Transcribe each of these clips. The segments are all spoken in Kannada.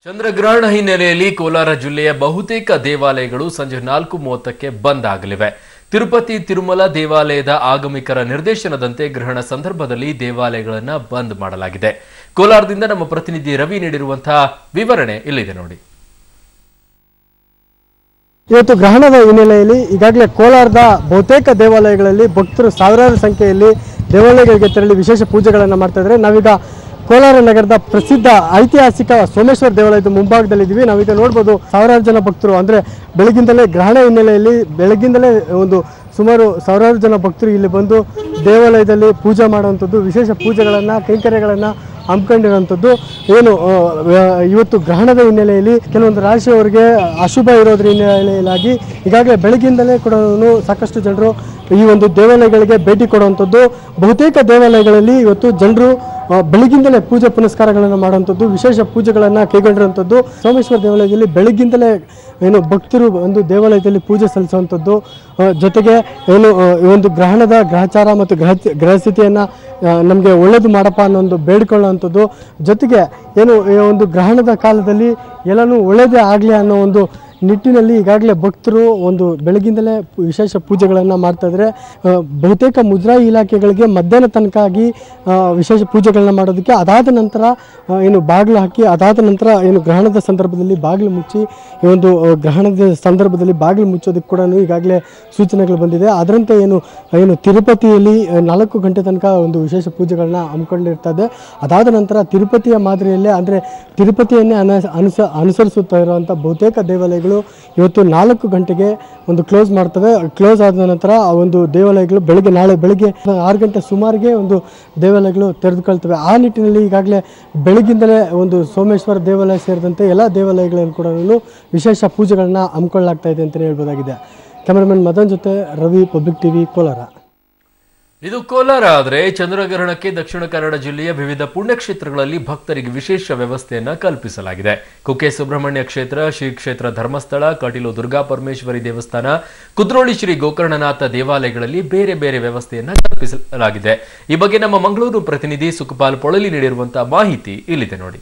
ಚಂದ್ರಗ್ರಹಣ ಹಿನ್ನೆಲೆಯಲ್ಲಿ ಕೋಲಾರ ಜಿಲ್ಲೆಯ ಬಹುತೇಕ ದೇವಾಲಯಗಳು ಸಂಜೆ 4:30ಕ್ಕೆ ಬಂದ್ ಆಗಲಿವೆ. ತಿರುಪತಿ ತಿರುಮಲ ದೇವಾಲಯದ ಆಗಮಿಕರ ನಿರ್ದೇಶನದಂತೆ ಗ್ರಹಣ ಸಂದರ್ಭದಲ್ಲಿ ದೇವಾಲಯಗಳನ್ನು ಬಂದ್ ಮಾಡಲಾಗಿದೆ. ಕೋಲಾರದಿಂದ ನಮ್ಮ ಪ್ರತಿನಿಧಿ ರವಿ ನೀಡಿರುವಂತಹ ವಿವರಣೆ ಇಲ್ಲಿದೆ ನೋಡಿ. ಇವತ್ತು ಗ್ರಹಣದ ಹಿನ್ನೆಲೆಯಲ್ಲಿ ಈಗಾಗಲೇ ಕೋಲಾರದ ಬಹುತೇಕ ದೇವಾಲಯಗಳಲ್ಲಿ ಭಕ್ತರು ಸಾವಿರಾರು ಸಂಖ್ಯೆಯಲ್ಲಿ ದೇವಾಲಯಗಳಿಗೆ ತೆರಳಿ ವಿಶೇಷ ಪೂಜೆಗಳನ್ನು ಮಾಡ್ತಾ ಇದ್ದಾರೆ. ನಾವೀಗ ಕೋಲಾರ ನಗರದ ಪ್ರಸಿದ್ಧ ಐತಿಹಾಸಿಕ ಸೋಮೇಶ್ವರ ದೇವಾಲಯದ ಮುಂಭಾಗದಲ್ಲಿದ್ದೀವಿ. ನಾವೀಗ ನೋಡ್ಬೋದು ಸಾವಿರಾರು ಜನ ಭಕ್ತರು ಅಂದರೆ ಬೆಳಗಿಂದಲೇ ಗ್ರಹಣ ಹಿನ್ನೆಲೆಯಲ್ಲಿ ಬೆಳಗಿಂದಲೇ ಸುಮಾರು ಸಾವಿರಾರು ಜನ ಭಕ್ತರು ಇಲ್ಲಿ ಬಂದು ದೇವಾಲಯದಲ್ಲಿ ಪೂಜೆ ಮಾಡುವಂಥದ್ದು, ವಿಶೇಷ ಪೂಜೆಗಳನ್ನು ಕೈಂಕರ್ಯಗಳನ್ನು ಹಮ್ಮಿಕೊಂಡಿರುವಂಥದ್ದು. ಏನು ಇವತ್ತು ಗ್ರಹಣದ ಹಿನ್ನೆಲೆಯಲ್ಲಿ ಕೆಲವೊಂದು ರಾಶಿಯವರಿಗೆ ಅಶುಭ ಇರೋದ್ರ ಹಿನ್ನೆಲೆಯಾಗಿ ಈಗಾಗಲೇ ಬೆಳಗ್ಗಿಂದಲೇ ಕೂಡ ಸಾಕಷ್ಟು ಜನರು ಈ ಒಂದು ದೇವಾಲಯಗಳಿಗೆ ಭೇಟಿ ಕೊಡುವಂಥದ್ದು. ಬಹುತೇಕ ದೇವಾಲಯಗಳಲ್ಲಿ ಇವತ್ತು ಜನರು ಬೆಳಗ್ಗಿಂದಲೇ ಪೂಜೆ ಪುನಸ್ಕಾರಗಳನ್ನು ಮಾಡುವಂಥದ್ದು, ವಿಶೇಷ ಪೂಜೆಗಳನ್ನು ಕೈಗೊಂಡಿರುವಂಥದ್ದು. ಸೋಮೇಶ್ವರ ದೇವಾಲಯದಲ್ಲಿ ಬೆಳಗ್ಗಿಂದಲೇ ಏನು ಭಕ್ತರು ಒಂದು ದೇವಾಲಯದಲ್ಲಿ ಪೂಜೆ ಸಲ್ಲಿಸುವಂಥದ್ದು, ಜೊತೆಗೆ ಏನು ಈ ಒಂದು ಗ್ರಹಣದ ಗ್ರಹಚಾರ ಮತ್ತು ಗ್ರಹಸ್ಥಿತಿಯನ್ನು ನಮಗೆ ಒಳ್ಳೇದು ಮಾಡಪ್ಪ ಅನ್ನೋ ಒಂದು ಬೇಡಿಕೊಳ್ಳುವಂಥದ್ದು, ಜೊತೆಗೆ ಏನು ಈ ಒಂದು ಗ್ರಹಣದ ಕಾಲದಲ್ಲಿ ಎಲ್ಲನೂ ಒಳ್ಳೆಯದೇ ಆಗಲಿ ಅನ್ನೋ ಒಂದು ನಿಟ್ಟಿನಲ್ಲಿ ಈಗಾಗಲೇ ಭಕ್ತರು ಒಂದು ಬೆಳಗಿಂದಲೇ ವಿಶೇಷ ಪೂಜೆಗಳನ್ನು ಮಾಡ್ತಾ ಇದ್ದಾರೆ. ಬಹುತೇಕ ಮುಜರಾಯಿ ಇಲಾಖೆಗಳಿಗೆ ಮಧ್ಯಾಹ್ನ ತನಕ ಆಗಿ ವಿಶೇಷ ಪೂಜೆಗಳನ್ನ ಮಾಡೋದಕ್ಕೆ, ಅದಾದ ನಂತರ ಏನು ಬಾಗಿಲು ಹಾಕಿ ಅದಾದ ನಂತರ ಏನು ಗ್ರಹಣದ ಸಂದರ್ಭದಲ್ಲಿ ಬಾಗಿಲು ಮುಚ್ಚಿ ಈ ಒಂದು ಗ್ರಹಣದ ಸಂದರ್ಭದಲ್ಲಿ ಬಾಗಿಲು ಮುಚ್ಚೋದಕ್ಕೆ ಕೂಡ ಈಗಾಗಲೇ ಸೂಚನೆಗಳು ಬಂದಿದೆ. ಅದರಂತೆ ಏನು ತಿರುಪತಿಯಲ್ಲಿ 4 ಗಂಟೆ ತನಕ ಒಂದು ವಿಶೇಷ ಪೂಜೆಗಳನ್ನ ಹಮ್ಮಿಕೊಂಡಿರ್ತದೆ. ಅದಾದ ನಂತರ ತಿರುಪತಿಯ ಮಾದರಿಯಲ್ಲೇ ಅಂದರೆ ತಿರುಪತಿಯನ್ನೇ ಅನುಸರಿಸುತ್ತಾ ಇರುವಂಥ ಬಹುತೇಕ ದೇವಾಲಯಗಳು ಇವತ್ತು 4 ಗಂಟೆಗೆ ಒಂದು ಕ್ಲೋಸ್ ಮಾಡ್ತವೆ. ಕ್ಲೋಸ್ ಆದ ನಂತರ ಆ ಒಂದು ದೇವಾಲಯಗಳು ನಾಳೆ ಬೆಳಿಗ್ಗೆ 6 ಗಂಟೆ ಸುಮಾರಿಗೆ ಒಂದು ದೇವಾಲಯಗಳು ತೆರೆದುಕೊಳ್ತವೆ. ಆ ನಿಟ್ಟಿನಲ್ಲಿ ಈಗಾಗಲೇ ಬೆಳಗ್ಗಿಂದಲೇ ಒಂದು ಸೋಮೇಶ್ವರ ದೇವಾಲಯ ಸೇರಿದಂತೆ ಎಲ್ಲ ದೇವಾಲಯಗಳಲ್ಲಿ ಕೂಡ ವಿಶೇಷ ಪೂಜೆಗಳನ್ನ ಹಮ್ಮಿಕೊಳ್ಳಲಾಗ್ತಾ ಇದೆ ಅಂತಲೇ ಹೇಳ್ಬೋದಾಗಿದೆ. ಕ್ಯಾಮರಾಮನ್ ಮದನ್ ಜೊತೆ ರವಿ, ಪಬ್ಲಿಕ್ ಟಿವಿ, ಕೋಲಾರ. ಇದು ಕೋಲಾರ ಆದರೆ ಚಂದ್ರಗ್ರಹಣಕ್ಕೆ ದಕ್ಷಿಣ ಕನ್ನಡ ಜಿಲ್ಲೆಯ ವಿವಿಧ ಪುಣ್ಯಕ್ಷೇತ್ರಗಳಲ್ಲಿ ಭಕ್ತರಿಗೆ ವಿಶೇಷ ವ್ಯವಸ್ಥೆಯನ್ನ ಕಲ್ಪಿಸಲಾಗಿದೆ. ಕುಕ್ಕೆ ಸುಬ್ರಹ್ಮಣ್ಯ ಕ್ಷೇತ್ರ, ಶ್ರೀ ಕ್ಷೇತ್ರ ಧರ್ಮಸ್ಥಳ, ಕಟೀಲು ದುರ್ಗಾ ಪರಮೇಶ್ವರಿ ದೇವಸ್ಥಾನ, ಕುದ್ರೋಳಿ ಶ್ರೀ ಗೋಕರ್ಣನಾಥ ದೇವಾಲಯಗಳಲ್ಲಿ ಬೇರೆ ಬೇರೆ ವ್ಯವಸ್ಥೆಯನ್ನ ಕಲ್ಪಿಸಲಾಗಿದೆ. ಈ ಬಗ್ಗೆ ನಮ್ಮ ಮಂಗಳೂರು ಪ್ರತಿನಿಧಿ ಸುಖಪಾಲ್ ಪೊಳಲಿ ನೀಡಿರುವಂತಹ ಮಾಹಿತಿ ಇಲ್ಲಿದೆ ನೋಡಿ.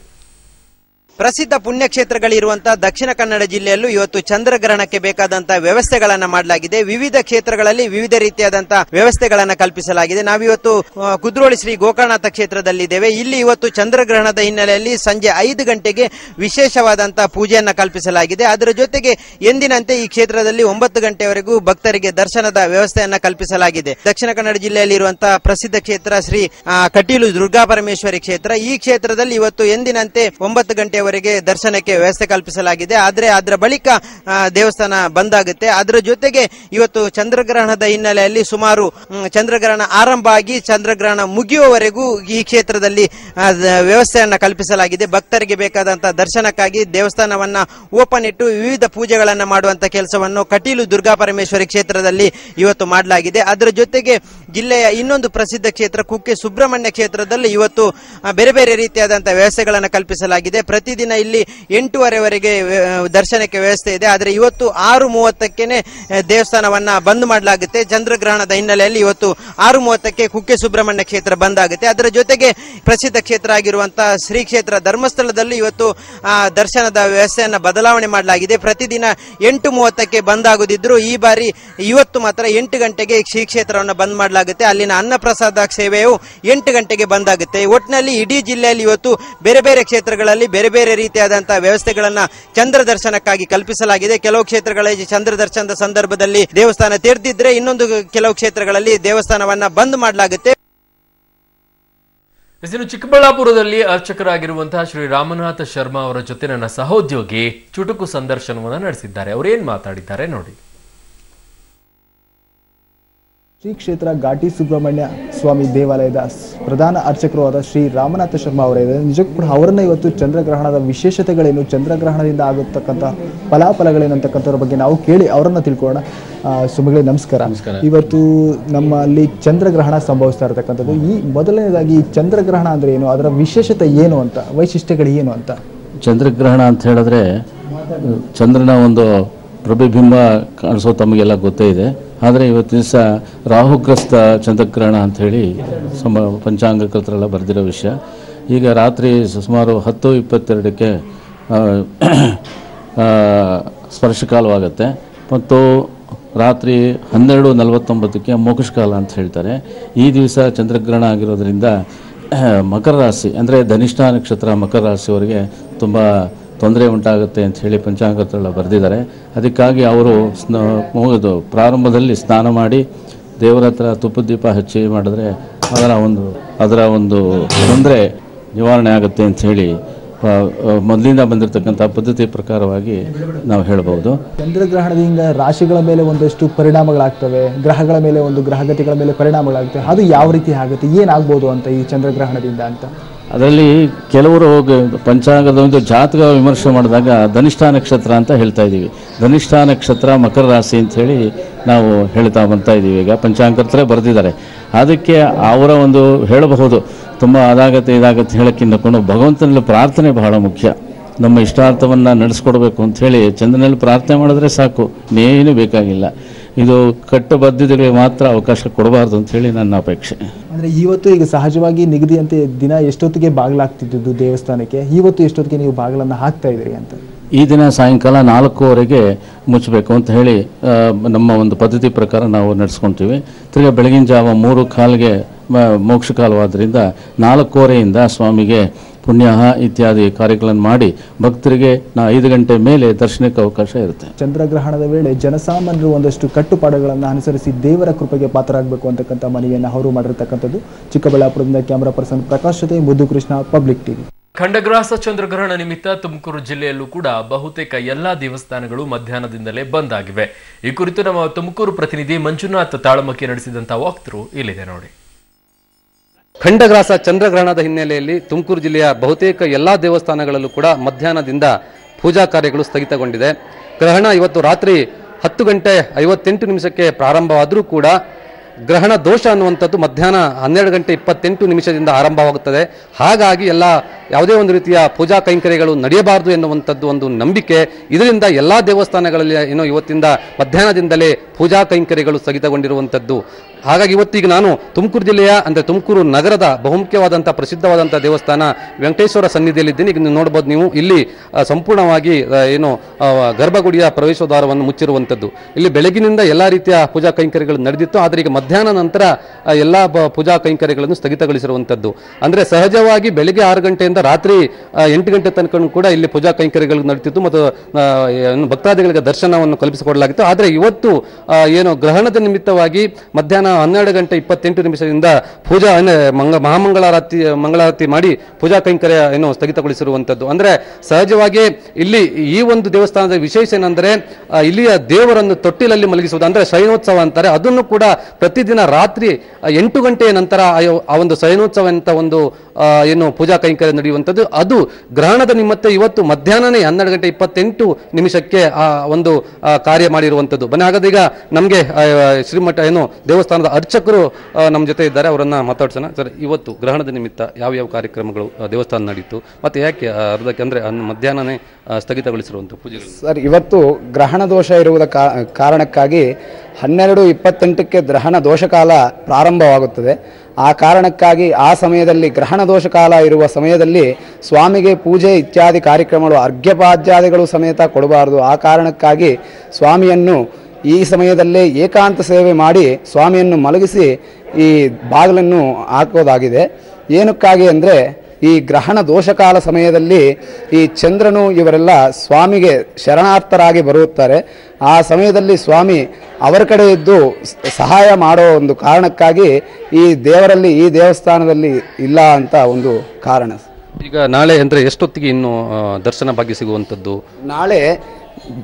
ಪ್ರಸಿದ್ಧ ಪುಣ್ಯಕ್ಷೇತ್ರಗಳಿರುವಂತಹ ದಕ್ಷಿಣ ಕನ್ನಡ ಜಿಲ್ಲೆಯಲ್ಲೂ ಇವತ್ತು ಚಂದ್ರಗ್ರಹಣಕ್ಕೆ ಬೇಕಾದಂತಹ ವ್ಯವಸ್ಥೆಗಳನ್ನ ಮಾಡಲಾಗಿದೆ. ವಿವಿಧ ಕ್ಷೇತ್ರಗಳಲ್ಲಿ ವಿವಿಧ ರೀತಿಯಾದಂತಹ ವ್ಯವಸ್ಥೆಗಳನ್ನ ಕಲ್ಪಿಸಲಾಗಿದೆ. ನಾವಿವತ್ತು ಕುದ್ರೋಳಿ ಶ್ರೀ ಗೋಕರ್ಣನಾಥ ಕ್ಷೇತ್ರದಲ್ಲಿದ್ದೇವೆ. ಇಲ್ಲಿ ಇವತ್ತು ಚಂದ್ರಗ್ರಹಣದ ಹಿನ್ನೆಲೆಯಲ್ಲಿ ಸಂಜೆ 5 ಗಂಟೆಗೆ ವಿಶೇಷವಾದಂತಹ ಪೂಜೆಯನ್ನ ಕಲ್ಪಿಸಲಾಗಿದೆ. ಅದರ ಜೊತೆಗೆ ಎಂದಿನಂತೆ ಈ ಕ್ಷೇತ್ರದಲ್ಲಿ 9 ಗಂಟೆವರೆಗೂ ಭಕ್ತರಿಗೆ ದರ್ಶನದ ವ್ಯವಸ್ಥೆಯನ್ನ ಕಲ್ಪಿಸಲಾಗಿದೆ. ದಕ್ಷಿಣ ಕನ್ನಡ ಜಿಲ್ಲೆಯಲ್ಲಿರುವಂತಹ ಪ್ರಸಿದ್ಧ ಕ್ಷೇತ್ರ ಶ್ರೀ ಕಟೀಲು ದುರ್ಗಾ ಪರಮೇಶ್ವರಿ ಕ್ಷೇತ್ರ. ಈ ಕ್ಷೇತ್ರದಲ್ಲಿ ಇವತ್ತು ಎಂದಿನಂತೆ 9 ಗಂಟೆ ದರ್ಶನಕ್ಕೆ ವ್ಯವಸ್ಥೆ ಕಲ್ಪಿಸಲಾಗಿದೆ. ಆದ್ರೆ ಅದರ ಬಳಿಕ ದೇವಸ್ಥಾನ ಬಂದ್ ಆಗುತ್ತೆ. ಅದರ ಜೊತೆಗೆ ಇವತ್ತು ಚಂದ್ರಗ್ರಹಣದ ಹಿನ್ನೆಲೆಯಲ್ಲಿ ಸುಮಾರು ಚಂದ್ರಗ್ರಹಣ ಆರಂಭ ಆಗಿ ಚಂದ್ರಗ್ರಹಣ ಮುಗಿಯುವವರೆಗೂ ಈ ಕ್ಷೇತ್ರದಲ್ಲಿ ವ್ಯವಸ್ಥೆಯನ್ನ ಕಲ್ಪಿಸಲಾಗಿದೆ. ಭಕ್ತರಿಗೆ ಬೇಕಾದಂತಹ ದರ್ಶನಕ್ಕಾಗಿ ದೇವಸ್ಥಾನವನ್ನ ಓಪನ್ ಇಟ್ಟು ವಿವಿಧ ಪೂಜೆಗಳನ್ನ ಮಾಡುವಂತ ಕೆಲಸವನ್ನು ಕಟೀಲು ದುರ್ಗಾ ಪರಮೇಶ್ವರಿ ಕ್ಷೇತ್ರದಲ್ಲಿ ಇವತ್ತು ಮಾಡಲಾಗಿದೆ. ಅದರ ಜೊತೆಗೆ ಜಿಲ್ಲೆಯ ಇನ್ನೊಂದು ಪ್ರಸಿದ್ಧ ಕ್ಷೇತ್ರ ಕುಕ್ಕೆ ಸುಬ್ರಹ್ಮಣ್ಯ ಕ್ಷೇತ್ರದಲ್ಲಿ ಇವತ್ತು ಬೇರೆ ಬೇರೆ ರೀತಿಯಾದಂತಹ ವ್ಯವಸ್ಥೆಗಳನ್ನು ಕಲ್ಪಿಸಲಾಗಿದೆ. ಪ್ರತಿದಿನ ಇಲ್ಲಿ 8:30ವರೆಗೆ ದರ್ಶನಕ್ಕೆ ವ್ಯವಸ್ಥೆ ಇದೆ. ಆದರೆ ಇವತ್ತು 6:30ಕ್ಕೆ ದೇವಸ್ಥಾನವನ್ನ ಬಂದ್ ಮಾಡಲಾಗುತ್ತೆ. ಚಂದ್ರಗ್ರಹಣದ ಹಿನ್ನೆಲೆಯಲ್ಲಿ ಇವತ್ತು 6:30ಕ್ಕೆ ಕುಕ್ಕೆ ಸುಬ್ರಹ್ಮಣ್ಯ ಕ್ಷೇತ್ರ ಬಂದ್ ಆಗುತ್ತೆ. ಅದರ ಜೊತೆಗೆ ಪ್ರಸಿದ್ಧ ಕ್ಷೇತ್ರ ಆಗಿರುವಂತಹ ಶ್ರೀ ಕ್ಷೇತ್ರ ಧರ್ಮಸ್ಥಳದಲ್ಲಿ ಇವತ್ತು ದರ್ಶನದ ವ್ಯವಸ್ಥೆಯನ್ನ ಬದಲಾವಣೆ ಮಾಡಲಾಗಿದೆ. ಪ್ರತಿದಿನ 8:30ಕ್ಕೆ ಬಂದ್ ಆಗುದಿದ್ರು ಈ ಬಾರಿ ಇವತ್ತು ಮಾತ್ರ 8 ಗಂಟೆಗೆ ಶ್ರೀ ಕ್ಷೇತ್ರವನ್ನು ಬಂದ್ ಮಾಡಲಾಗುತ್ತೆ. ಅಲ್ಲಿನ ಅನ್ನಪ್ರಸಾದ ಸೇವೆಯು 8 ಗಂಟೆಗೆ ಬಂದ್ ಆಗುತ್ತೆ. ಒಟ್ಟಿನಲ್ಲಿ ಇಡೀ ಜಿಲ್ಲೆಯಲ್ಲಿ ಇವತ್ತು ಬೇರೆ ಬೇರೆ ಕ್ಷೇತ್ರಗಳಲ್ಲಿ ಬೇರೆ ಬೇರೆ ರೀತಿಯಾದಂತಹ ವ್ಯವಸ್ಥೆಗಳನ್ನ ಚಂದ್ರ ದರ್ಶನಕ್ಕಾಗಿ ಕಲ್ಪಿಸಲಾಗಿದೆ. ಕೆಲವು ಕ್ಷೇತ್ರಗಳಲ್ಲಿ ಚಂದ್ರ ದರ್ಶನದ ಸಂದರ್ಭದಲ್ಲಿ ದೇವಸ್ಥಾನ ತೆರೆದಿದ್ರೆ, ಇನ್ನೊಂದು ಕೆಲವು ಕ್ಷೇತ್ರಗಳಲ್ಲಿ ದೇವಸ್ಥಾನವನ್ನ ಬಂದ್ ಮಾಡಲಾಗುತ್ತೆ. ಚಿಕ್ಕಬಳ್ಳಾಪುರದಲ್ಲಿ ಅರ್ಚಕರಾಗಿರುವಂತಹ ಶ್ರೀ ರಾಮನಾಥ ಶರ್ಮಾ ಅವರ ಜೊತೆ ನನ್ನ ಸಹೋದ್ಯೋಗಿ ಚುಟುಕು ಸಂದರ್ಶನವನ್ನು ನಡೆಸಿದ್ದಾರೆ. ಅವರೇನ್ ಮಾತಾಡಿದ್ದಾರೆ ನೋಡಿ. ಶ್ರೀ ಕ್ಷೇತ್ರ ಘಾಟಿ ಸುಬ್ರಹ್ಮಣ್ಯ ಸ್ವಾಮಿ ದೇವಾಲಯದ ಪ್ರಧಾನ ಅರ್ಚಕರು ಆದ ಶ್ರೀ ರಾಮನಾಥ ಶರ್ಮಾ ಅವರೇ, ನಿಜಕ್ಕೂ ಕೂಡ ಅವರನ್ನ ಇವತ್ತು ಚಂದ್ರಗ್ರಹಣದ ವಿಶೇಷತೆಗಳೇನು, ಚಂದ್ರಗ್ರಹಣದಿಂದ ಆಗುತ್ತಕ್ಕಂಥ ಫಲಾಫಲಗಳೇನು ಅಂತಕ್ಕಂಥವ್ರ ಬಗ್ಗೆ ನಾವು ಕೇಳಿ ಅವರನ್ನ ತಿಳ್ಕೊಳ್ಳೋಣ. ಸುಮಗಳೇ ನಮಸ್ಕಾರ. ಇವತ್ತು ನಮ್ಮಲ್ಲಿ ಚಂದ್ರಗ್ರಹಣ ಸಂಭವಿಸ್ತಾ ಇರತಕ್ಕಂಥದ್ದು. ಈ ಮೊದಲನೇದಾಗಿ ಚಂದ್ರಗ್ರಹಣ ಅಂದ್ರೆ ಏನು, ಅದರ ವಿಶೇಷತೆ ಏನು ಅಂತ, ವೈಶಿಷ್ಟ್ಯಗಳು ಏನು ಅಂತ? ಚಂದ್ರಗ್ರಹಣ ಅಂತ ಹೇಳಿದ್ರೆ ಚಂದ್ರನ ಒಂದು ಪ್ರತಿಬಿಂಬ ಕಾಣಿಸೋ ತಮಗೆಲ್ಲ ಗೊತ್ತೇ ಇದೆ. ಆದರೆ ಇವತ್ತು ದಿವಸ ರಾಹುಗ್ರಸ್ತ ಚಂದ್ರಗ್ರಹಣ ಅಂಥೇಳಿ ಪಂಚಾಂಗಕರ್ತರೆಲ್ಲ ಬರೆದಿರೋ ವಿಷಯ. ಈಗ ರಾತ್ರಿ ಸುಮಾರು 10:22ಕ್ಕೆ ಸ್ಪರ್ಶಕಾಲವಾಗುತ್ತೆ ಮತ್ತು ರಾತ್ರಿ 12:49ಕ್ಕೆ ಮೋಕ್ಷಕಾಲ ಅಂತ ಹೇಳ್ತಾರೆ. ಈ ದಿವಸ ಚಂದ್ರಗ್ರಹಣ ಆಗಿರೋದ್ರಿಂದ ಮಕರ ರಾಶಿ ಅಂದರೆ ಧನಿಷ್ಠ ನಕ್ಷತ್ರ ಮಕರ ರಾಶಿಯವರಿಗೆ ತುಂಬ ತೊಂದರೆ ಉಂಟಾಗುತ್ತೆ ಅಂತ ಹೇಳಿ ಪಂಚಾಂಗತೆಲ್ಲ ಬರೆದಿದ್ದಾರೆ. ಅದಕ್ಕಾಗಿ ಅವರು ಪ್ರಾರಂಭದಲ್ಲಿ ಸ್ನಾನ ಮಾಡಿ ದೇವರ ಹತ್ರ ತುಪ್ಪದ ದೀಪ ಹಚ್ಚಿ ಮಾಡಿದ್ರೆ ಅದರ ಒಂದು ತೊಂದರೆ ನಿವಾರಣೆ ಆಗುತ್ತೆ ಅಂತ ಹೇಳಿ ಮೊದಲಿಂದ ಬಂದಿರತಕ್ಕಂಥ ಪದ್ಧತಿ ಪ್ರಕಾರವಾಗಿ ನಾವು ಹೇಳಬಹುದು. ಚಂದ್ರಗ್ರಹಣದಿಂದ ರಾಶಿಗಳ ಮೇಲೆ ಒಂದಷ್ಟು ಪರಿಣಾಮಗಳಾಗ್ತವೆ, ಗ್ರಹಗಳ ಮೇಲೆ ಗ್ರಹಗತಿಗಳ ಮೇಲೆ ಪರಿಣಾಮಗಳಾಗ್ತವೆ. ಅದು ಯಾವ ರೀತಿ ಆಗುತ್ತೆ, ಏನಾಗ್ಬೋದು ಅಂತ ಈ ಚಂದ್ರಗ್ರಹಣದಿಂದ ಅಂತ? ಅದರಲ್ಲಿ ಕೆಲವರು ಪಂಚಾಂಗದ ಒಂದು ಜಾತಕ ವಿಮರ್ಶೆ ಮಾಡಿದಾಗ ಧನಿಷ್ಠ ನಕ್ಷತ್ರ ಅಂತ ಹೇಳ್ತಾ ಇದ್ದೀವಿ. ಧನಿಷ್ಠ ನಕ್ಷತ್ರ ಮಕರ ರಾಶಿ ಅಂತ ಹೇಳಿ ನಾವು ಹೇಳ್ತಾ ಬರ್ತಾ ಇದ್ದೀವಿ. ಈಗ ಪಂಚಾಂಗತ್ರೇ ಬರೆದಿದ್ದಾರೆ. ಅದಕ್ಕೆ ಅವರ ಒಂದು ಹೇಳಬಹುದು, ತುಂಬ ಅದಾಗತ್ತೆ ಇದಾಗತ್ತೆ ಹೇಳೋಕ್ಕಿಂತ ಭಗವಂತನಲ್ಲಿ ಪ್ರಾರ್ಥನೆ ಬಹಳ ಮುಖ್ಯ. ನಮ್ಮ ಇಷ್ಟಾರ್ಥವನ್ನು ನಡೆಸ್ಕೊಡ್ಬೇಕು ಅಂಥೇಳಿ ಚಂದ್ರನಲ್ಲಿ ಪ್ರಾರ್ಥನೆ ಮಾಡಿದ್ರೆ ಸಾಕು, ಇನ್ನೇನು ಬೇಕಾಗಿಲ್ಲ. ಇದು ಕಟ್ಟುಬದ್ಧತೆಗಳಿಗೆ ಮಾತ್ರ ಅವಕಾಶ ಕೊಡಬಾರ್ದು ಅಂಥೇಳಿ ನನ್ನ ಅಪೇಕ್ಷೆ. ಅಂದರೆ ಇವತ್ತು ಈಗ ಸಹಜವಾಗಿ ನಿಗದಿಯಂತೆ ದಿನ ಎಷ್ಟೊತ್ತಿಗೆ ಬಾಗಿಲಾಗ್ತಿದ್ದು ದೇವಸ್ಥಾನಕ್ಕೆ, ಇವತ್ತು ಎಷ್ಟೊತ್ತಿಗೆ ನೀವು ಬಾಗಿಲನ್ನು ಹಾಕ್ತಾ ಇದ್ದೀರಿ ಅಂತ? ಈ ದಿನ ಸಾಯಂಕಾಲ 4:00ವರೆಗೆ ಮುಚ್ಚಬೇಕು ಅಂತ ಹೇಳಿ ನಮ್ಮ ಒಂದು ಪದ್ಧತಿ ಪ್ರಕಾರ ನಾವು ನಡೆಸ್ಕೊಳ್ತೀವಿ. ತಿರ್ಗಿ ಬೆಳಗಿನ ಜಾವ 3:15ಗೆ ಮೋಕ್ಷಕಾಲವಾದ್ದರಿಂದ 4:15ರಿಂದ ಸ್ವಾಮಿಗೆ ಪುಣ್ಯಾಹ ಇತ್ಯಾದಿ ಕಾರ್ಯಗಳನ್ನು ಮಾಡಿ ಭಕ್ತರಿಗೆ 5 ಗಂಟೆ ಮೇಲೆ ದರ್ಶನಕ್ಕೆ ಅವಕಾಶ ಇರುತ್ತೆ. ಚಂದ್ರಗ್ರಹಣದ ವೇಳೆ ಜನಸಾಮಾನ್ಯರು ಒಂದಷ್ಟು ಕಟ್ಟುಪಾಡುಗಳನ್ನು ಅನುಸರಿಸಿ ದೇವರ ಕೃಪೆಗೆ ಪಾತ್ರರಾಗಬೇಕು ಅಂತಕ್ಕಂಥ ಮನವಿಯನ್ನು ಅವರು ಮಾಡಿರ್ತಕ್ಕಂಥದ್ದು. ಚಿಕ್ಕಬಳ್ಳಾಪುರದಿಂದ ಕ್ಯಾಮರಾ ಪರ್ಸನ್ ಪ್ರಕಾಶ್ ಜೊತೆ ಮುದ್ದು ಕೃಷ್ಣ, ಪಬ್ಲಿಕ್ ಟಿವಿ. ಖಂಡಗ್ರಾಸ ಚಂದ್ರಗ್ರಹಣ ನಿಮಿತ್ತ ತುಮಕೂರು ಜಿಲ್ಲೆಯಲ್ಲೂ ಕೂಡ ಬಹುತೇಕ ಎಲ್ಲಾ ದೇವಸ್ಥಾನಗಳು ಮಧ್ಯಾಹ್ನದಿಂದಲೇ ಬಂದ್ ಆಗಿವೆ. ಈ ಕುರಿತು ನಮ್ಮ ತುಮಕೂರು ಪ್ರತಿನಿಧಿ ಮಂಜುನಾಥ್ ತಾಳಮಕ್ಕಿ ನಡೆಸಿದಂತಹ ವಾಕ್ಥ್ರೂ ಇಲ್ಲಿದೆ ನೋಡಿ. ಖಂಡಗ್ರಾಸ ಚಂದ್ರಗ್ರಹಣದ ಹಿನ್ನೆಲೆಯಲ್ಲಿ ತುಮಕೂರು ಜಿಲ್ಲೆಯ ಬಹುತೇಕ ಎಲ್ಲಾ ದೇವಸ್ಥಾನಗಳಲ್ಲೂ ಕೂಡ ಮಧ್ಯಾಹ್ನದಿಂದ ಪೂಜಾ ಕಾರ್ಯಗಳು ಸ್ಥಗಿತಗೊಂಡಿದೆ. ಗ್ರಹಣ ಇವತ್ತು ರಾತ್ರಿ 10:58 ಪ್ರಾರಂಭವಾದರೂ ಕೂಡ ಗ್ರಹಣ ದೋಷ ಅನ್ನುವಂಥದ್ದು ಮಧ್ಯಾಹ್ನ 12:28 ಆರಂಭವಾಗುತ್ತದೆ. ಹಾಗಾಗಿ ಯಾವುದೇ ಒಂದು ರೀತಿಯ ಪೂಜಾ ಕೈಂಕರ್ಯಗಳು ನಡೆಯಬಾರದು ಎನ್ನುವಂಥದ್ದು ಒಂದು ನಂಬಿಕೆ. ಇದರಿಂದ ಎಲ್ಲ ದೇವಸ್ಥಾನಗಳಲ್ಲಿ ಇವತ್ತಿಂದ ಮಧ್ಯಾಹ್ನದಿಂದಲೇ ಪೂಜಾ ಕೈಂಕರ್ಯಗಳು ಸ್ಥಗಿತಗೊಂಡಿರುವಂಥದ್ದು. ಹಾಗಾಗಿ ಇವತ್ತೀಗ ನಾನು ತುಮಕೂರು ಜಿಲ್ಲೆಯ ಅಂದರೆ ತುಮಕೂರು ನಗರದ ಬಹುಮುಖ್ಯವಾದಂಥ ಪ್ರಸಿದ್ಧವಾದಂಥ ದೇವಸ್ಥಾನ ವೆಂಕಟೇಶ್ವರ ಸನ್ನಿಧಿಯಲ್ಲಿದ್ದೀನಿ. ಈಗ ನೀವು ನೋಡ್ಬೋದು, ನೀವು ಇಲ್ಲಿ ಸಂಪೂರ್ಣವಾಗಿ ಗರ್ಭಗುಡಿಯ ಪ್ರವೇಶದ್ವಾರವನ್ನು ಮುಚ್ಚಿರುವಂಥದ್ದು. ಇಲ್ಲಿ ಬೆಳಗಿನಿಂದ ಎಲ್ಲ ರೀತಿಯ ಪೂಜಾ ಕೈಂಕರ್ಯಗಳು ನಡೆದಿತ್ತು. ಆದರೆ ಈಗ ಮಧ್ಯಾಹ್ನ ನಂತರ ಎಲ್ಲ ಪೂಜಾ ಕೈಂಕರ್ಯಗಳನ್ನು ಸ್ಥಗಿತಗೊಳಿಸಿರುವಂಥದ್ದು. ಅಂದರೆ ಸಹಜವಾಗಿ ಬೆಳಿಗ್ಗೆ 6 ಗಂಟೆಯಿಂದ ರಾತ್ರಿ 8 ಗಂಟೆ ತನಕ ಕೂಡ ಇಲ್ಲಿ ಪೂಜಾ ಕೈಂಕರ್ಯಗಳು ನಡೀತಿತ್ತು ಮತ್ತು ಭಕ್ತಾದಿಗಳಿಗೆ ದರ್ಶನವನ್ನು ಕಲ್ಪಿಸಿಕೊಡಲಾಗಿತ್ತು. ಆದರೆ ಇವತ್ತು ಗ್ರಹಣದ ನಿಮಿತ್ತವಾಗಿ ಮಧ್ಯಾಹ್ನ 12:28 ಪೂಜಾ ಮಂಗಳಾರತಿ ಮಾಡಿ ಪೂಜಾ ಕೈಂಕರ್ಯ ಸ್ಥಗಿತಗೊಳಿಸಿರುವಂಥದ್ದು. ಅಂದರೆ ಸಹಜವಾಗಿ ಇಲ್ಲಿ ಈ ಒಂದು ದೇವಸ್ಥಾನದ ವಿಶೇಷ ಏನಂದರೆ ಇಲ್ಲಿಯ ದೇವರನ್ನು ತೊಟ್ಟಿಲಲ್ಲಿ ಮಲಗಿಸುವುದು, ಅಂದರೆ ಶಯನೋತ್ಸವ ಅಂತಾರೆ. ಅದನ್ನು ಕೂಡ ಪ್ರತಿದಿನ ರಾತ್ರಿ 8 ಗಂಟೆಯ ನಂತರ ಆ ಒಂದು ಶಯನೋತ್ಸವ ಅಂತ ಒಂದು ಪೂಜಾ ಕೈಂಕರ್ಯ ನಡೆಯುವಂಥದ್ದು. ಅದು ಗ್ರಹಣದ ನಿಮಿತ್ತ ಇವತ್ತು ಮಧ್ಯಾಹ್ನನೇ 12:28 ಆ ಒಂದು ಕಾರ್ಯ ಮಾಡಿರುವಂಥದ್ದು. ಬನ್ನಿ, ಹಾಗಾದ್ರೆ ಈಗ ನಮಗೆ ಶ್ರೀಮಠ ದೇವಸ್ಥಾನದ ಅರ್ಚಕರು ನಮ್ಮ ಜೊತೆ ಇದ್ದಾರೆ, ಅವರನ್ನ ಮಾತಾಡ್ಸೋಣ. ಸರ್, ಇವತ್ತು ಗ್ರಹಣದ ನಿಮಿತ್ತ ಯಾವ ಕಾರ್ಯಕ್ರಮಗಳು ದೇವಸ್ಥಾನ ನಡೀತು ಮತ್ತು ಯಾಕೆ ಅರ್ಧಕ್ಕೆ ಅಂದರೆ ಮಧ್ಯಾಹ್ನನೇ ಸ್ಥಗಿತಗೊಳಿಸಿರುವಂಥ ಪೂಜೆಗಳು? ಸರ್, ಇವತ್ತು ಗ್ರಹಣ ದೋಷ ಇರುವುದ ಕಾರಣಕ್ಕಾಗಿ 12:28 ಗ್ರಹಣ ದೋಷ ಕಾಲ ಪ್ರಾರಂಭವಾಗುತ್ತದೆ. ಆ ಕಾರಣಕ್ಕಾಗಿ ಆ ಸಮಯದಲ್ಲಿ ಗ್ರಹಣ ದೋಷ ಕಾಲ ಇರುವ ಸಮಯದಲ್ಲಿ ಸ್ವಾಮಿಗೆ ಪೂಜೆ ಇತ್ಯಾದಿ ಕಾರ್ಯಕ್ರಮಗಳು ಅರ್ಘ್ಯಪಾದ್ಯಾದಿಗಳು ಸಮೇತ ಕೊಡಬಾರದು. ಆ ಕಾರಣಕ್ಕಾಗಿ ಸ್ವಾಮಿಯನ್ನು ಈ ಸಮಯದಲ್ಲೇ ಏಕಾಂತ ಸೇವೆ ಮಾಡಿ ಸ್ವಾಮಿಯನ್ನು ಮಲಗಿಸಿ ಈ ಬಾಗಿಲನ್ನು ಹಾಕೋದಾಗಿದೆ. ಏನಕ್ಕಾಗಿ ಅಂದರೆ ಈ ಗ್ರಹಣ ದೋಷಕಾಲ ಸಮಯದಲ್ಲಿ ಈ ಚಂದ್ರನು ಇವರೆಲ್ಲ ಸ್ವಾಮಿಗೆ ಶರಣಾರ್ಥರಾಗಿ ಬರುತ್ತಾರೆ. ಆ ಸಮಯದಲ್ಲಿ ಸ್ವಾಮಿ ಅವರ ಕಡೆ ಇದ್ದು ಸಹಾಯ ಮಾಡೋ ಒಂದು ಕಾರಣಕ್ಕಾಗಿ ಈ ದೇವರಲ್ಲಿ ಈ ದೇವಸ್ಥಾನದಲ್ಲಿ ಇಲ್ಲ ಅಂತ ಒಂದು ಕಾರಣ. ಈಗ ನಾಳೆ ಅಂದರೆ ಎಷ್ಟೊತ್ತಿಗೆ ಇನ್ನು ದರ್ಶನ ಭಾಗ್ಯ ಸಿಗುವಂಥದ್ದು? ನಾಳೆ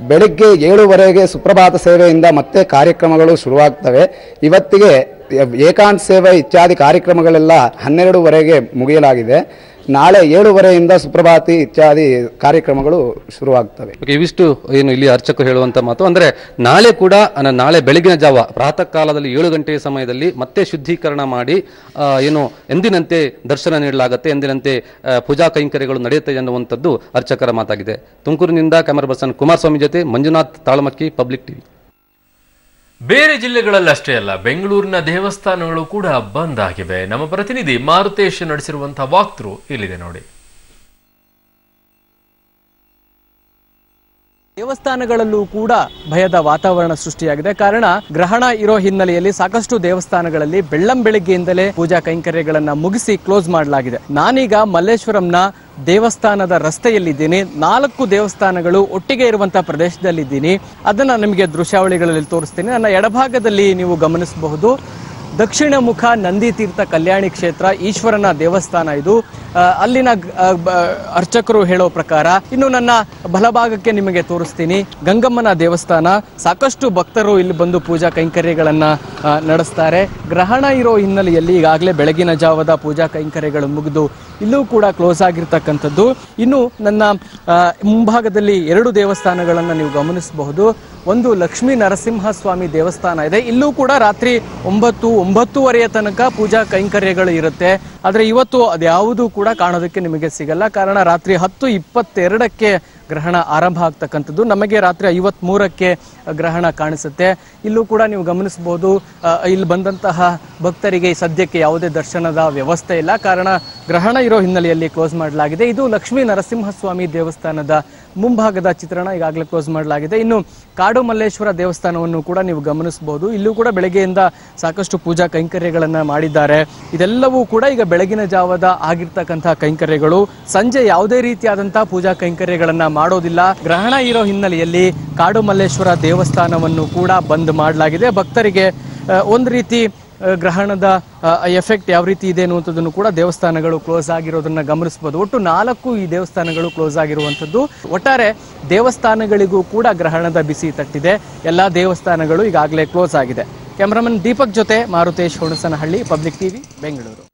ಬೆಳಗ್ಗೆ 7:00 ಸುಪ್ರಭಾತ ಸೇವೆಯಿಂದ ಮತ್ತೆ ಕಾರ್ಯಕ್ರಮಗಳು ಶುರುವಾಗ್ತವೆ. ಇವತ್ತಿಗೆ ಏಕಾಂತ ಸೇವೆ ಇತ್ಯಾದಿ ಕಾರ್ಯಕ್ರಮಗಳೆಲ್ಲ 12:00 ಮುಗಿಯಲಾಗಿದೆ. ನಾಳೆ 7:30 ಸುಪ್ರಭಾತಿ ಇತ್ಯಾದಿ ಕಾರ್ಯಕ್ರಮಗಳು ಶುರುವಾಗ್ತವೆ. ಇವಿಷ್ಟು ಇಲ್ಲಿ ಅರ್ಚಕರು ಹೇಳುವಂತ ಮಾತು. ಅಂದ್ರೆ ನಾಳೆ ಕೂಡ ನಾಳೆ ಬೆಳಗಿನ ಜಾವ ಪ್ರಾತಃ ಕಾಲದಲ್ಲಿ 7 ಗಂಟೆಯ ಸಮಯದಲ್ಲಿ ಮತ್ತೆ ಶುದ್ಧೀಕರಣ ಮಾಡಿ ಎಂದಿನಂತೆ ದರ್ಶನ ನೀಡಲಾಗುತ್ತೆ, ಎಂದಿನಂತೆ ಪೂಜಾ ಕೈಂಕರ್ಯಗಳು ನಡೆಯುತ್ತೆ ಎನ್ನುವಂಥದ್ದು ಅರ್ಚಕರ ಮಾತಾಗಿದೆ. ತುಮಕೂರಿನಿಂದ ಕ್ಯಾಮರಾ ಪರ್ಸನ್ ಕುಮಾರಸ್ವಾಮಿ ಜೊತೆ ಮಂಜುನಾಥ್ ತಾಳಮಕ್ಕಿ, ಪಬ್ಲಿಕ್ ಟಿವಿ. ಬೇರೆ ಜಿಲ್ಲೆಗಳಲ್ಲಷ್ಟೇ ಅಲ್ಲ, ಬೆಂಗಳೂರಿನ ದೇವಸ್ಥಾನಗಳು ಕೂಡ ಬಂದ್ ಆಗಿವೆ. ನಮ್ಮ ಪ್ರತಿನಿಧಿ ಮಾರುತೇಶ್ ನಡೆಸಿರುವಂತಹ ವಾಕ್ಥ್ರೂ ಇಲ್ಲಿದೆ ನೋಡಿ. ದೇವಸ್ಥಾನಗಳಲ್ಲೂ ಕೂಡ ಭಯದ ವಾತಾವರಣ ಸೃಷ್ಟಿಯಾಗಿದೆ. ಕಾರಣ ಗ್ರಹಣ ಇರೋ ಹಿನ್ನೆಲೆಯಲ್ಲಿ ಸಾಕಷ್ಟು ದೇವಸ್ಥಾನಗಳಲ್ಲಿ ಬೆಳ್ಳಂಬೆಳಿಗ್ಗೆಯಿಂದಲೇ ಪೂಜಾ ಕೈಂಕರ್ಯಗಳನ್ನ ಮುಗಿಸಿ ಕ್ಲೋಸ್ ಮಾಡಲಾಗಿದೆ. ನಾನೀಗ ಮಲ್ಲೇಶ್ವರಂನ ದೇವಸ್ಥಾನದ ರಸ್ತೆಯಲ್ಲಿದ್ದೀನಿ. 4 ದೇವಸ್ಥಾನಗಳು ಒಟ್ಟಿಗೆ ಇರುವಂತಹ ಪ್ರದೇಶದಲ್ಲಿದ್ದೀನಿ. ಅದನ್ನ ನಿಮಗೆ ದೃಶ್ಯಾವಳಿಗಳಲ್ಲಿ ತೋರಿಸ್ತೀನಿ. ನನ್ನ ಎಡಭಾಗದಲ್ಲಿ ನೀವು ಗಮನಿಸಬಹುದು ದಕ್ಷಿಣ ಮುಖ ನಂದಿ ತೀರ್ಥ ಕಲ್ಯಾಣಿ ಕ್ಷೇತ್ರ ಈಶ್ವರನ ದೇವಸ್ಥಾನ ಇದು. ಅಲ್ಲಿನ ಅರ್ಚಕರು ಹೇಳೋ ಪ್ರಕಾರ. ಇನ್ನು ನನ್ನ ಬಲಭಾಗಕ್ಕೆ ನಿಮಗೆ ತೋರಿಸ್ತೀನಿ ಗಂಗಮ್ಮನ ದೇವಸ್ಥಾನ. ಸಾಕಷ್ಟು ಭಕ್ತರು ಇಲ್ಲಿ ಬಂದು ಪೂಜಾ ಕೈಂಕರ್ಯಗಳನ್ನ ನಡೆಸ್ತಾರೆ. ಗ್ರಹಣ ಇರೋ ಹಿನ್ನೆಲೆಯಲ್ಲಿ ಈಗಾಗಲೇ ಬೆಳಗಿನ ಜಾವದ ಪೂಜಾ ಕೈಂಕರ್ಯಗಳು ಮುಗಿದು ಇಲ್ಲೂ ಕೂಡ ಕ್ಲೋಸ್ ಆಗಿರ್ತಕ್ಕಂಥದ್ದು. ಇನ್ನು ನನ್ನ ಮುಂಭಾಗದಲ್ಲಿ 2 ದೇವಸ್ಥಾನಗಳನ್ನು ನೀವು ಗಮನಿಸಬಹುದು. ಒಂದು ಲಕ್ಷ್ಮೀ ನರಸಿಂಹಸ್ವಾಮಿ ದೇವಸ್ಥಾನ ಇದೆ. ಇಲ್ಲೂ ಕೂಡ ರಾತ್ರಿ 9-9:30 ತನಕ ಪೂಜಾ ಕೈಂಕರ್ಯಗಳು ಇರುತ್ತೆ. ಆದರೆ ಇವತ್ತು ಅದ್ಯಾವುದೂ ಕೂಡ ಕಾಣೋದಕ್ಕೆ ನಿಮಗೆ ಸಿಗಲ್ಲ. ಕಾರಣ ರಾತ್ರಿ 10:22ಕ್ಕೆ ಗ್ರಹಣ ಆರಂಭ ಆಗ್ತಕ್ಕಂಥದ್ದು. ನಮಗೆ ರಾತ್ರಿ 53ಕ್ಕೆ ಗ್ರಹಣ ಕಾಣಿಸುತ್ತೆ. ಇಲ್ಲೂ ಕೂಡ ನೀವು ಗಮನಿಸಬಹುದು ಇಲ್ಲಿ ಬಂದಂತಹ ಭಕ್ತರಿಗೆ ಸದ್ಯಕ್ಕೆ ಯಾವುದೇ ದರ್ಶನದ ವ್ಯವಸ್ಥೆ ಇಲ್ಲ. ಕಾರಣ ಗ್ರಹಣ ಇರೋ ಹಿನ್ನೆಲೆಯಲ್ಲಿ ಕ್ಲೋಸ್ ಮಾಡಲಾಗಿದೆ. ಇದು ಲಕ್ಷ್ಮೀ ನರಸಿಂಹಸ್ವಾಮಿ ದೇವಸ್ಥಾನದ ಮುಂಭಾಗದ ಚಿತ್ರಣ ಈಗಾಗಲೇ ಕ್ಲೋಸ್ ಮಾಡಲಾಗಿದೆ. ಇನ್ನು ಕಾಡು ಮಲ್ಲೇಶ್ವರ ದೇವಸ್ಥಾನವನ್ನು ಕೂಡ ನೀವು ಗಮನಿಸಬಹುದು. ಇಲ್ಲೂ ಕೂಡ ಬೆಳಗ್ಗೆಯಿಂದ ಸಾಕಷ್ಟು ಪೂಜಾ ಕೈಂಕರ್ಯಗಳನ್ನ ಮಾಡಿದ್ದಾರೆ. ಇದೆಲ್ಲವೂ ಕೂಡ ಈಗ ಬೆಳಗಿನ ಜಾವದ ಆಗಿರ್ತಕ್ಕಂತಹ ಕೈಂಕರ್ಯಗಳು. ಸಂಜೆ ಯಾವುದೇ ರೀತಿಯಾದಂತಹ ಪೂಜಾ ಕೈಂಕರ್ಯಗಳನ್ನ ಮಾಡೋದಿಲ್ಲ. ಗ್ರಹಣ ಇರೋ ಹಿನ್ನೆಲೆಯಲ್ಲಿ ಕಾಡು ಮಲ್ಲೇಶ್ವರ ದೇವಸ್ಥಾನವನ್ನು ಕೂಡ ಬಂದ್ ಮಾಡಲಾಗಿದೆ. ಭಕ್ತರಿಗೆ ಒಂದು ರೀತಿ ಗ್ರಹಣದ ಎಫೆಕ್ಟ್ ಯಾವ ರೀತಿ ಇದೆ ಅನ್ನುವಂಥದ್ದನ್ನು ಕೂಡ ದೇವಸ್ಥಾನಗಳು ಕ್ಲೋಸ್ ಆಗಿರೋದನ್ನ ಗಮನಿಸಬಹುದು. ಒಟ್ಟು 4 ಈ ದೇವಸ್ಥಾನಗಳು ಕ್ಲೋಸ್ ಆಗಿರುವಂಥದ್ದು. ಒಟ್ಟಾರೆ ದೇವಸ್ಥಾನಗಳಿಗೂ ಕೂಡ ಗ್ರಹಣದ ಬಿಸಿ ತಟ್ಟಿದೆ. ಎಲ್ಲಾ ದೇವಸ್ಥಾನಗಳು ಈಗಾಗಲೇ ಕ್ಲೋಸ್ ಆಗಿದೆ. ಕ್ಯಾಮರಾಮನ್ ದೀಪಕ್ ಜೊತೆ ಮಾರುತೇಶ್ ಹುಣಸನಹಳ್ಳಿ, ಪಬ್ಲಿಕ್ ಟಿವಿ, ಬೆಂಗಳೂರು.